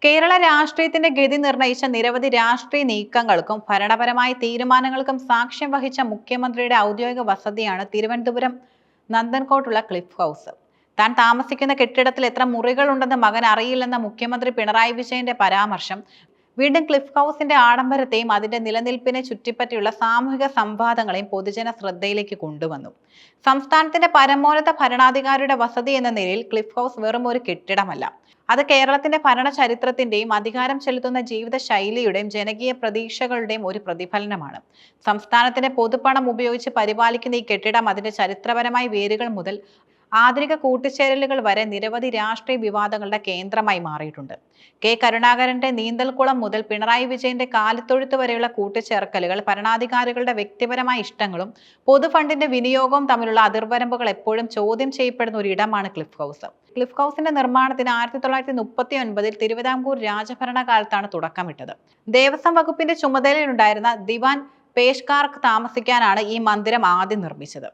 കേരള രാഷ്ട്രീയത്തിന്റെ ഗതി നിർണയിച്ച നിരവധി രാഷ്ട്രീയ നീക്കങ്ങൾക്കും ഭരണപരമായ തീരുമാനങ്ങൾക്കും സാക്ഷ്യം വഹിച്ച മുഖ്യമന്ത്രിയുടെ ഔദ്യോഗിക വസതിയാണ് തിരുവനന്തപുരം നന്ദൻകോട്ടുള്ള ക്ലിഫ് ഹൗസ്. താൻ താമസിക്കുന്ന കെട്ടിടത്തിൽ എത്ര മുറികളുണ്ടെന്ന് മകൻ അറിയില്ലെന്ന മുഖ്യമന്ത്രി പിണറായി വിജയന്റെ പരാമർശം വീണ്ടും ക്ലിഫ് ഹൗസിന്റെ ആഡംബരത്തെയും അതിന്റെ നിലനിൽപ്പിനെ ചുറ്റിപ്പറ്റിയുള്ള സാമൂഹിക സംവാദങ്ങളെയും പൊതുജന ശ്രദ്ധയിലേക്ക് കൊണ്ടുവന്നു. സംസ്ഥാനത്തിന്റെ പരമോന്നത ഭരണാധികാരിയുടെ വസതി എന്ന നിലയിൽ ക്ലിഫ് ഹൗസ് വെറും ഒരു കെട്ടിടമല്ല. അത് കേരളത്തിന്റെ ഭരണ ചരിത്രത്തിന്റെയും അധികാരം ചെലുത്തുന്ന ജീവിത ശൈലിയുടെയും ജനകീയ പ്രതീക്ഷകളുടെയും ഒരു പ്രതിഫലനമാണ്. സംസ്ഥാനത്തിന്റെ പൊതുപണം ഉപയോഗിച്ച് പരിപാലിക്കുന്ന ഈ കെട്ടിടം അതിന്റെ ചരിത്രപരമായ വേരുകൾ മുതൽ ആധുനിക കൂട്ടിച്ചേരലുകൾ വരെ നിരവധി രാഷ്ട്രീയ വിവാദങ്ങളുടെ കേന്ദ്രമായി മാറിയിട്ടുണ്ട്. കെ കരുണാകരന്റെ നീന്തൽക്കുളം മുതൽ പിണറായി വിജയന്റെ കാലിത്തൊഴുത്ത് വരെയുള്ള കൂട്ടിച്ചേർക്കലുകൾ ഭരണാധികാരികളുടെ വ്യക്തിപരമായ ഇഷ്ടങ്ങളും പൊതുഫണ്ടിന്റെ വിനിയോഗവും തമ്മിലുള്ള അതിർവരമ്പുകൾ എപ്പോഴും ചോദ്യം ചെയ്യപ്പെടുന്ന ഒരു ഇടമാണ് ക്ലിഫ് ഹൗസ്. ക്ലിഫ് ഹൗസിന്റെ നിർമ്മാണത്തിന് 1939 തിരുവിതാംകൂർ രാജഭരണകാലത്താണ് തുടക്കമിട്ടത്. ദേവസ്വം വകുപ്പിന്റെ ചുമതലയിലുണ്ടായിരുന്ന ദിവാൻ പേഷ്കാർക്ക് താമസിക്കാനാണ് ഈ മന്ദിരം ആദ്യം നിർമ്മിച്ചത്.